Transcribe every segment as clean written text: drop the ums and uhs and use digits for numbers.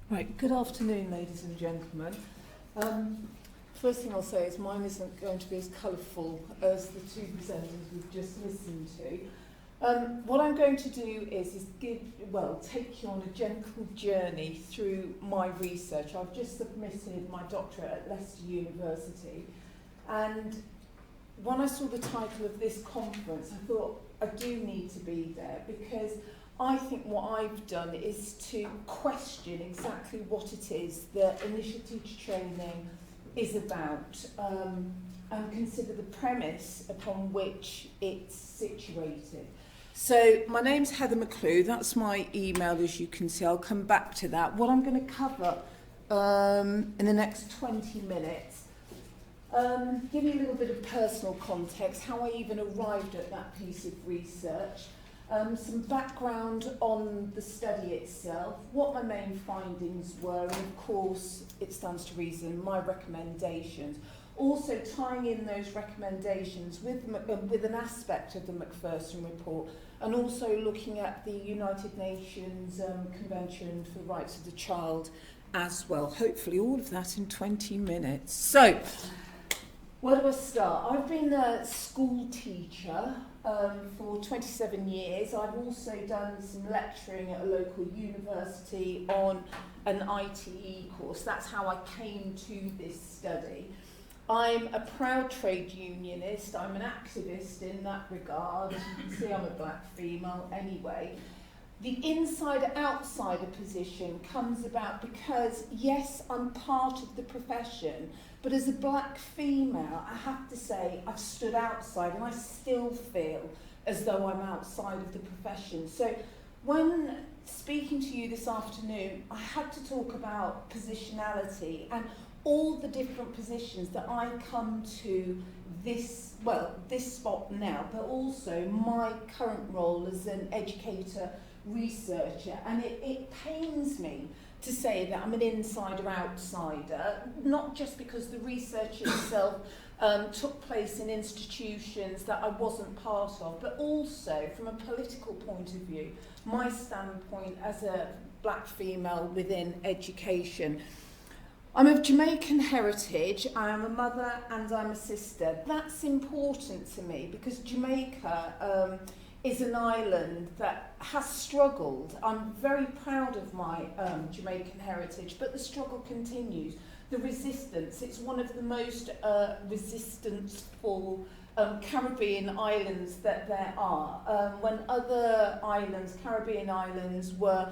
Right, good afternoon, ladies and gentlemen. First thing I'll say is mine isn't going to be as colourful as the two presenters we've just listened to. What I'm going to do is take you on a gentle journey through my research. I've just submitted my doctorate at Leicester University, and when I saw the title of this conference, I thought I do need to be there, because I think what I've done is to question exactly what it is that initial teacher training is about, and consider the premise upon which it's situated. So my name's Heather McClue, that's my email, as you can see. I'll come back to that. What I'm going to cover in the next 20 minutes, give you a little bit of personal context, how I even arrived at that piece of research, some background on the study itself, what my main findings were, and of course, it stands to reason, my recommendations. Also tying in those recommendations with an aspect of the Macpherson report, and also looking at the United Nations Convention for the Rights of the Child as well. Hopefully all of that in 20 minutes. So, where do I start? I've been a school teacher for 27 years. I've also done some lecturing at a local university on an ITE course. That's how I came to this study. I'm a proud trade unionist. I'm an activist in that regard. As you can see, I'm a black female anyway. The insider-outsider position comes about because, yes, I'm part of the profession, but as a black female, I have to say I've stood outside, and I still feel as though I'm outside of the profession. So when speaking to you this afternoon, I had to talk about positionality and all the different positions that I come to this spot now, but also my current role as an educator researcher. And it pains me to say that I'm an insider-outsider, not just because the research itself took place in institutions that I wasn't part of, but also from a political point of view, my standpoint as a black female within education. I'm of Jamaican heritage, I am a mother and I'm a sister. That's important to me because Jamaica is an island that has struggled. I'm very proud of my Jamaican heritage, but the struggle continues. The resistance, it's one of the most resistance-full Caribbean islands that there are. When other islands, Caribbean islands, were,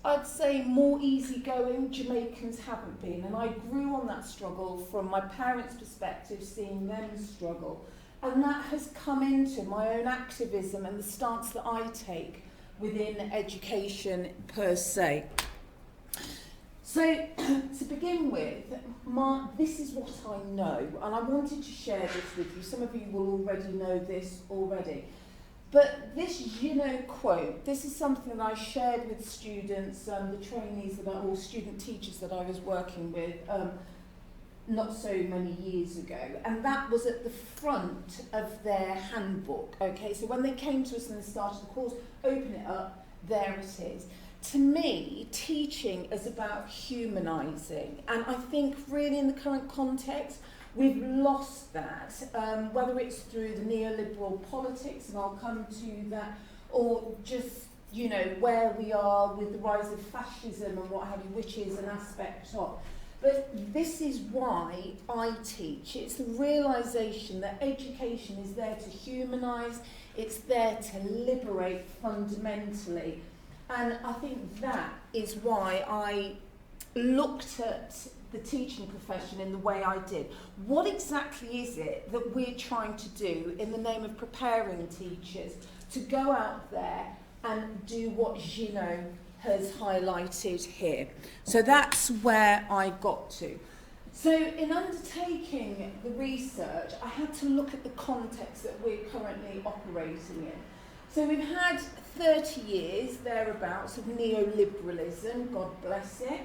I'd say, more easygoing, Jamaicans haven't been. And I grew on that struggle from my parents' perspective, seeing them struggle. And that has come into my own activism and the stance that I take within education per se. So, to begin with, this is what I know, and I wanted to share this with you. Some of you will already know this already. But this quote, this is something that I shared with students, the trainees or student teachers that I was working with not so many years ago, and that was at the front of their handbook. Okay, so when they came to us and they started the course, open it up, there it is. To me, teaching is about humanising, and I think really in the current context, we've lost that, whether it's through the neoliberal politics, and I'll come to that, or just, where we are with the rise of fascism and what have you, which is an aspect of. But this is why I teach. It's the realisation that education is there to humanise, it's there to liberate fundamentally. And I think that is why I looked at the teaching profession in the way I did. What exactly is it that we're trying to do in the name of preparing teachers to go out there and do what Gino has highlighted here? So that's where I got to. So in undertaking the research, I had to look at the context that we're currently operating in. So we've had 30 years, thereabouts, of neoliberalism, God bless it.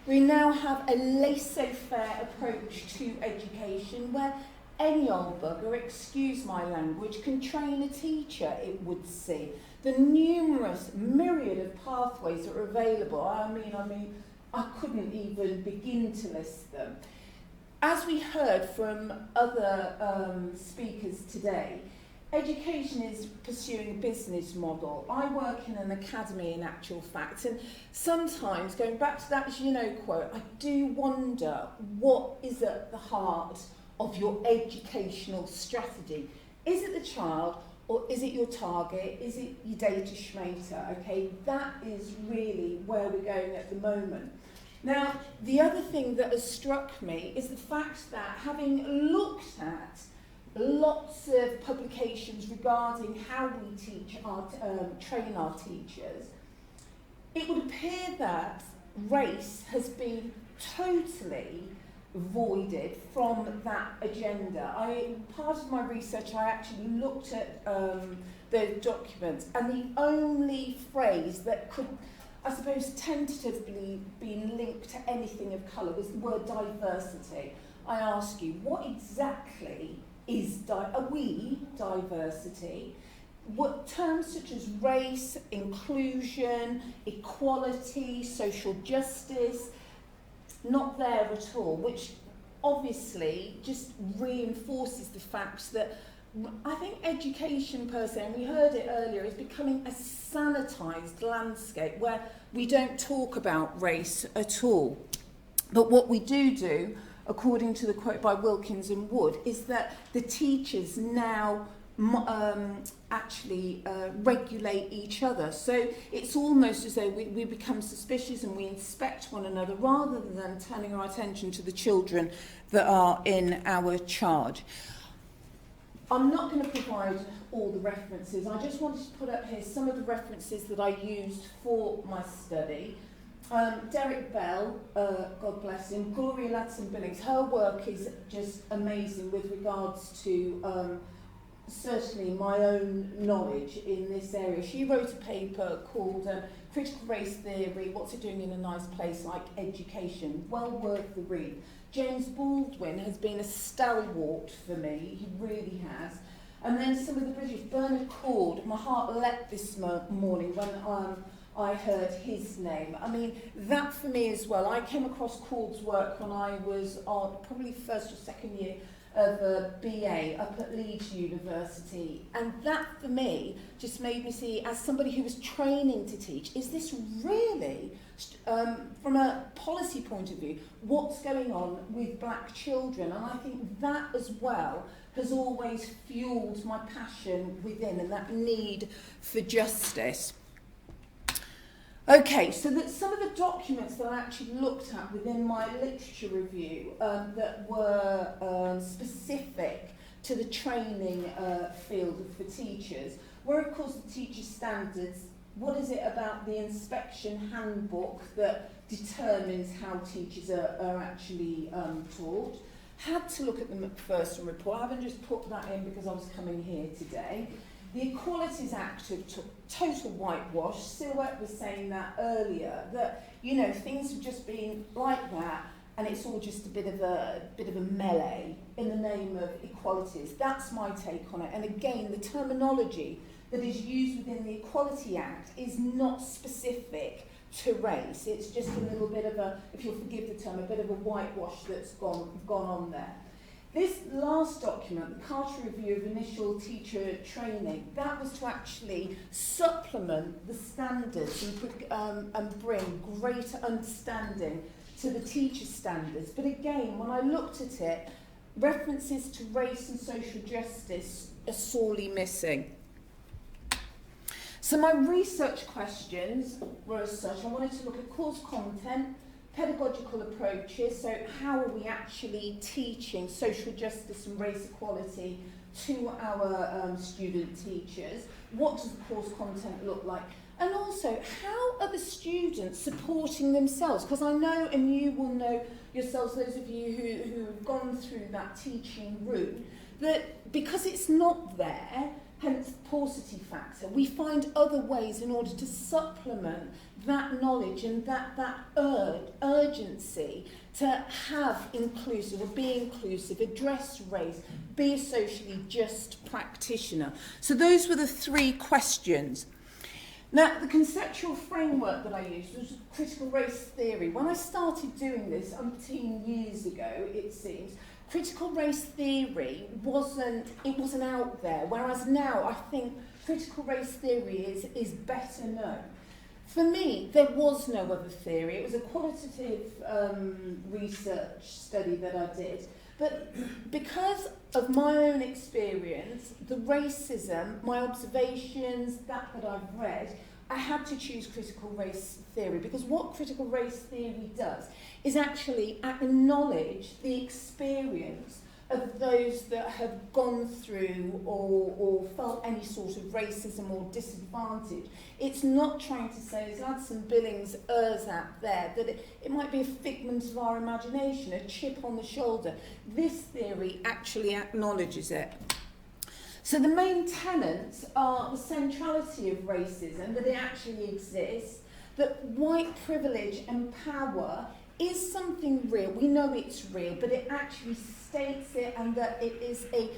We now have a laissez-faire approach to education where any old bugger, excuse my language, can train a teacher, it would seem. The numerous myriad of pathways that are available, I mean, I couldn't even begin to list them. As we heard from other speakers today, education is pursuing a business model. I work in an academy in actual fact, and sometimes, going back to that quote, I do wonder what is at the heart of your educational strategy. Is it the child, or is it your target? Is it your data schmater? Okay, that is really where we're going at the moment. Now, the other thing that has struck me is the fact that, having looked at lots of publications regarding how we teach our train our teachers, it would appear that race has been totally voided from that agenda. Part of my research, I actually looked at the documents, and the only phrase that could, I suppose, tentatively be linked to anything of colour was the word diversity. I ask you, what exactly is diversity? What terms such as race, inclusion, equality, social justice, not there at all, which obviously just reinforces the fact that I think education per se, and we heard it earlier, is becoming a sanitised landscape where we don't talk about race at all. But what we do, according to the quote by Wilkins and Wood, is that the teachers now actually regulate each other. So it's almost as though we become suspicious and we inspect one another rather than turning our attention to the children that are in our charge. I'm not going to provide all the references. I just wanted to put up here some of the references that I used for my study. Derek Bell, God bless him, Gloria Ladson-Billings, her work is just amazing with regards to certainly my own knowledge in this area. She wrote a paper called Critical Race Theory, What's It Doing in a Nice Place Like Education? Well worth the read. James Baldwin has been a stalwart for me, he really has. And then some of the British, Bernard Cord, my heart leapt this morning when I heard his name. I mean, that for me as well. I came across Cord's work when I was on probably first or second year of a BA up at Leeds University, and that for me just made me see, as somebody who was training to teach, is this really, from a policy point of view, what's going on with black children? And I think that as well has always fueled my passion within and that need for justice. Okay, so that some of the documents that I actually looked at within my literature review that were specific to the training field for teachers were, of course, the teacher standards. What is it about the inspection handbook that determines how teachers are actually taught? Had to look at the Macpherson report. I haven't just put that in because I was coming here today. The Equalities Act of total whitewash. Silhouette was saying that earlier, that, you know, things have just been like that and it's all just a bit of a melee in the name of equalities. That's my take on it. And again, the terminology that is used within the Equality Act is not specific to race. It's just a little bit of a, if you'll forgive the term, a bit of a whitewash that's gone on there. This last document, the Carter Review of Initial Teacher Training, that was to actually supplement the standards and bring greater understanding to the teacher standards. But again, when I looked at it, references to race and social justice are sorely missing. So my research questions were as such. I wanted to look at course content, pedagogical approaches, so how are we actually teaching social justice and race equality to our student teachers? What does the course content look like? And also, how are the students supporting themselves? Because I know, and you will know yourselves, those of you who have gone through that teaching route, that because it's not there, hence paucity factor, we find other ways in order to supplement that knowledge and that urgency to have inclusive, or be inclusive, address race, be a socially just practitioner. So those were the three questions. Now, the conceptual framework that I used was critical race theory. When I started doing this umpteen years ago, it seems, critical race theory wasn't out there, whereas now I think critical race theory is better known. For me, there was no other theory. It was a qualitative research study that I did. But because of my own experience, the racism, my observations, that I've read, I had to choose critical race theory, because what critical race theory does is actually acknowledge the experience of those that have gone through or felt any sort of racism or disadvantage. It's not trying to say, as Ladson Billings errs at there, that it might be a figment of our imagination, a chip on the shoulder. This theory actually acknowledges it. So the main tenets are the centrality of racism, that it actually exists, that white privilege and power is something real. We know it's real, but it actually states it, and that it is a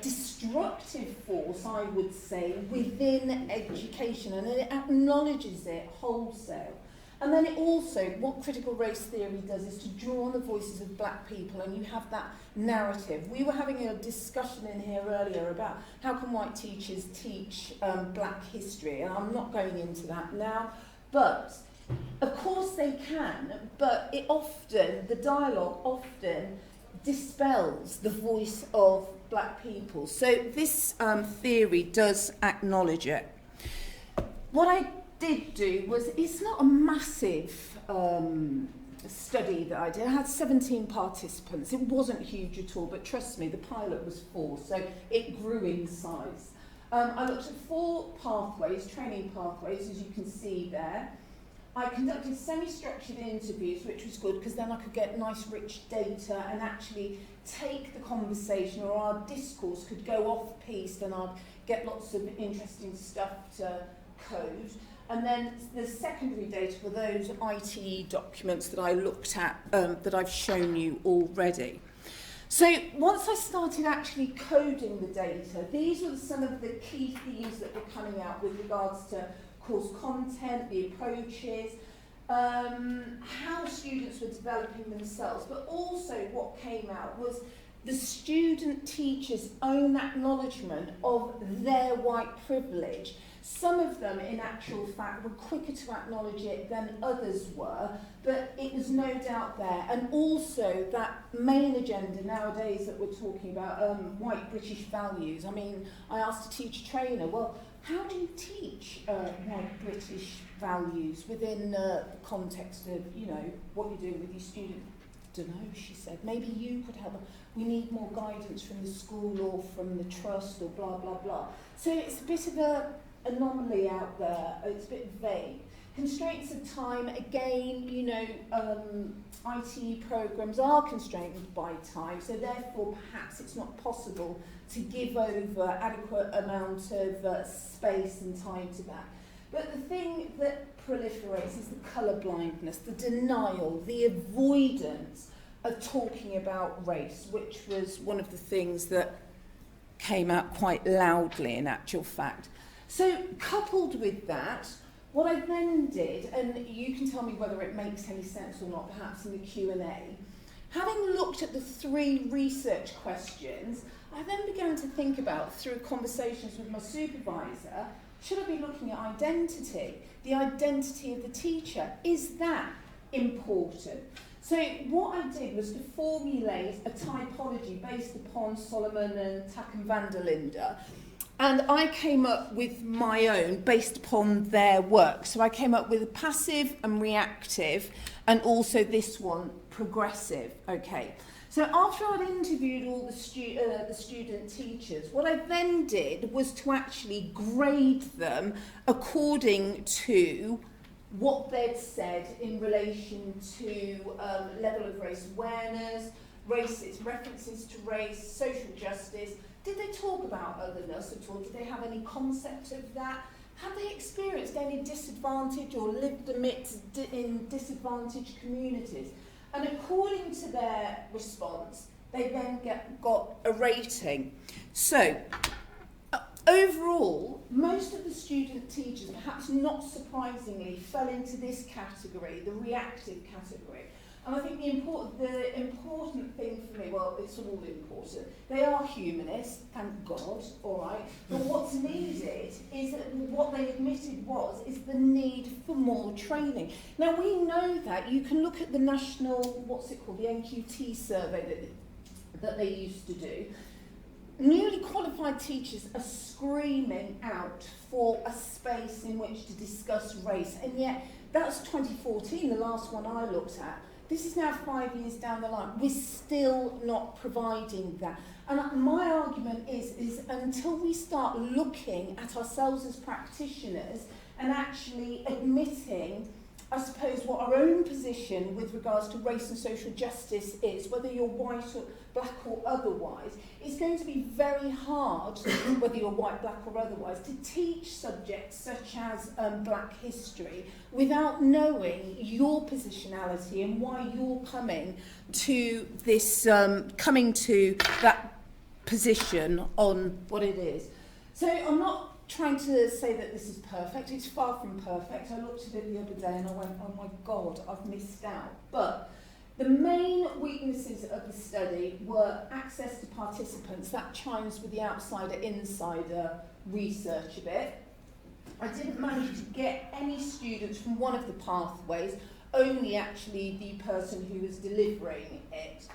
destructive force, I would say, within education, and it acknowledges it wholesale. And then it also, what critical race theory does is to draw on the voices of black people, and you have that narrative. We were having a discussion in here earlier about how can white teachers teach black history, and I'm not going into that now, but of course they can, but the dialogue often dispels the voice of black people. So this theory does acknowledge it. What I did do was, it's not a massive study that I did. I had 17 participants. It wasn't huge at all, but trust me, the pilot was 4, so it grew in size. I looked at 4 pathways, training pathways, as you can see there. I conducted semi-structured interviews, which was good because then I could get nice rich data and actually take the conversation, or our discourse could go off-piste and I'd get lots of interesting stuff to code. And then the secondary data were those ITE documents that I looked at, that I've shown you already. So once I started actually coding the data, these were some of the key themes that were coming out with regards to course content, the approaches, how students were developing themselves, but also what came out was the student teacher's own acknowledgement of their white privilege. Some of them, in actual fact, were quicker to acknowledge it than others were, but it was no doubt there. And also that main agenda nowadays that we're talking about, white British values. I mean, I asked a teacher trainer, well, how do you teach white British values within the context of, you know, what you're doing with your students? Don't know, she said. Maybe you could help. We need more guidance from the school or from the trust or blah, blah, blah. So it's a bit of an anomaly out there. It's a bit vague. Constraints of time, again, you know, ITE programs are constrained by time, so therefore perhaps it's not possible to give over adequate amount of space and time to that. But the thing that proliferates is the colour blindness, the denial, the avoidance of talking about race, which was one of the things that came out quite loudly in actual fact. So coupled with that, what I then did, and you can tell me whether it makes any sense or not, perhaps in the Q&A, having looked at the 3 research questions, I then began to think about, through conversations with my supervisor, should I be looking at identity? The identity of the teacher, is that important? So what I did was to formulate a typology based upon Solomon and Tack and van der Linde. And I came up with my own based upon their work. So I came up with a passive and reactive, and also this one, progressive. Okay. So after I'd interviewed all the student teachers, what I then did was to actually grade them according to what they'd said in relation to level of race awareness, references to race, social justice. Did they talk about otherness at all? Did they have any concept of that? Had they experienced any disadvantage or lived amidst in disadvantaged communities? And according to their response, they then got a rating. So, Overall, most of the student teachers, perhaps not surprisingly, fell into this category, the reactive category. And I think the important thing for me, well, it's all important. They are humanists, thank God, all right. But what's needed is that what they admitted is the need for more training. Now, we know that. You can look at the national, the NQT survey that they used to do. Newly qualified teachers are screaming out for a space in which to discuss race, and yet that's 2014, the last one I looked at. This is now 5 years down the line. We're still not providing that. And my argument is until we start looking at ourselves as practitioners and actually admitting, I suppose, what our own position with regards to race and social justice is, whether you're white or black or otherwise, it's going to be very hard, whether you're white, black or otherwise, to teach subjects such as black history without knowing your positionality and why you're coming to this, coming to that position on what it is. So I'm not trying to say that this is perfect. It's far from perfect. I looked at it the other day and I went, oh my God, I've missed out. But the main weaknesses of the study were access to participants. That chimes with the outsider-insider research a bit. I didn't manage to get any students from one of the pathways, only actually the person who was delivering it.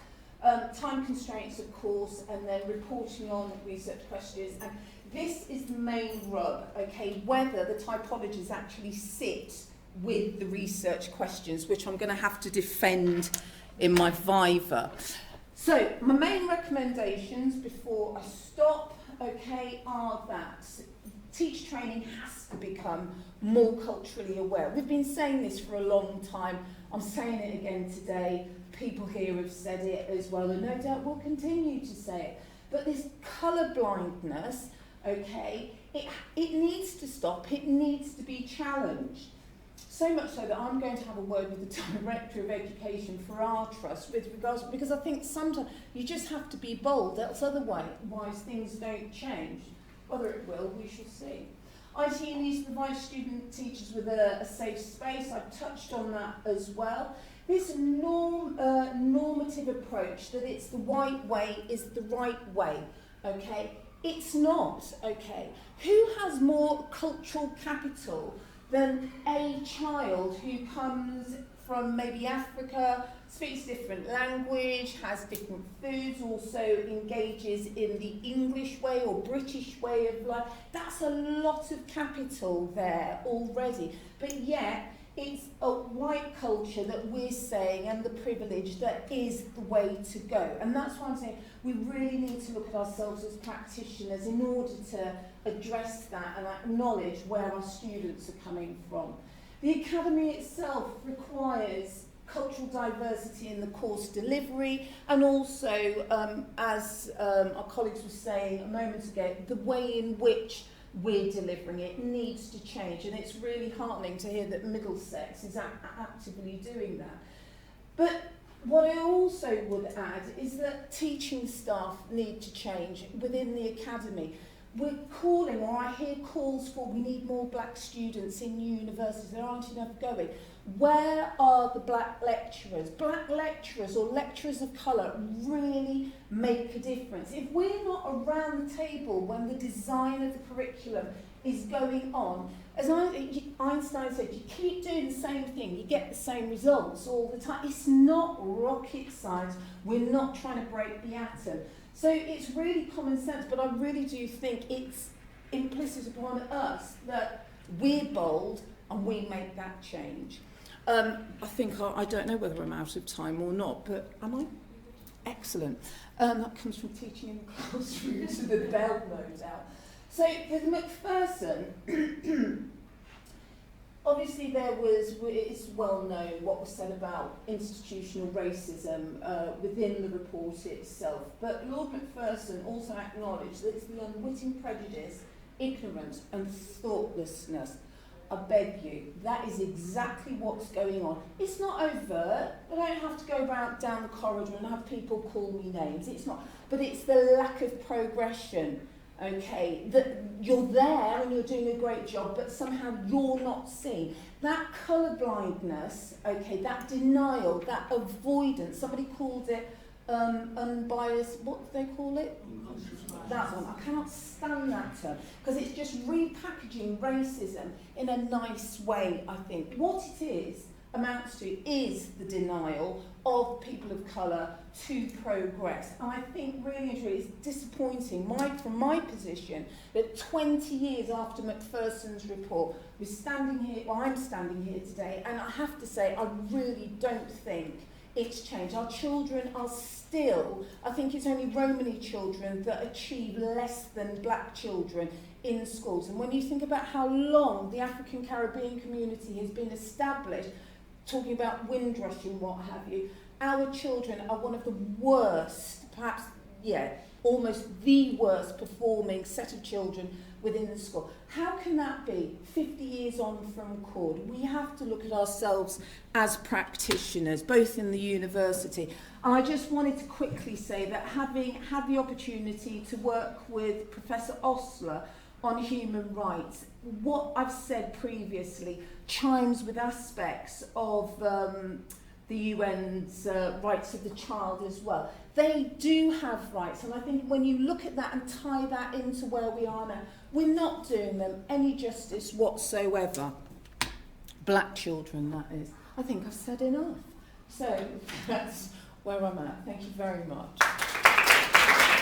Time constraints, of course, and then reporting on research questions. And this is the main rub, okay, whether the typologies actually sit with the research questions, which I'm going to have to defend in my viva. So, my main recommendations before I stop, okay, are that teacher training has to become more culturally aware. We've been saying this for a long time. I'm saying it again today. People here have said it as well, and no doubt will continue to say it. But this colour blindness, okay, it needs to stop. It needs to be challenged. So much so that I'm going to have a word with the Director of Education for our trust with regards, because I think sometimes you just have to be bold, else otherwise things don't change. Whether it will, we shall see. IT needs to provide student teachers with a safe space. I've touched on that as well. This normative approach that it's the white way is the right way, okay? It's not, okay? Who has more cultural capital than a child who comes from maybe Africa, speaks different language, has different foods, also engages in the English way or British way of life? That's a lot of capital there already. But yet, it's a white culture that we're saying, and the privilege, that is the way to go. And that's why I'm saying we really need to look at ourselves as practitioners in order to address that and acknowledge where our students are coming from. The academy itself requires cultural diversity in the course delivery, and also, as our colleagues were saying a moment ago, the way in which we're delivering it needs to change, and it's really heartening to hear that Middlesex is actively doing that. But what I also would add is that teaching staff need to change within the academy. We're calling, or I hear calls for, we need more black students in universities. There aren't enough going. Where are the black lecturers? Black lecturers or lecturers of colour really make a difference. If we're not around the table when the design of the curriculum is going on, as Einstein said, you keep doing the same thing, you get the same results all the time. It's not rocket science. We're not trying to break the atom. So it's really common sense, but I really do think it's implicit upon us that we're bold and we make that change. I think, I don't know whether I'm out of time or not, but am I? Excellent. That comes from teaching in the classroom to the bell, no doubt. So with Macpherson, obviously it's well known what was said about institutional racism within the report itself, but Lord Macpherson also acknowledged that it's the unwitting prejudice, ignorance and thoughtlessness. I beg you, that is exactly what's going on. It's not overt. I don't have to go down the corridor and have people call me names. It's not. But it's the lack of progression, okay, that you're there and you're doing a great job, but somehow you're not seen. That colour blindness, okay, that denial, that avoidance, somebody called it unbiased, what do they call it? That one. I cannot stand that term, because it's just repackaging racism in a nice way, I think. What it is, amounts to, is the denial of people of colour to progress. And I think really and truly it's disappointing from my position that 20 years after Macpherson's report, I'm standing here today, and I have to say I really don't think it's changed. Our children are still, I think it's only Romany children that achieve less than black children in schools. And when you think about how long the African Caribbean community has been established, talking about Windrushing, what have you, our children are one of the worst, perhaps, almost the worst performing set of children within the school. How can that be 50 years on from CORD? We have to look at ourselves as practitioners, both in the university. And I just wanted to quickly say that having had the opportunity to work with Professor Osler on human rights, what I've said previously chimes with aspects of the UN's rights of the child as well. They do have rights, and I think when you look at that and tie that into where we are now, we're not doing them any justice whatsoever. Black children, that is. I think I've said enough. So that's where I'm at. Thank you very much.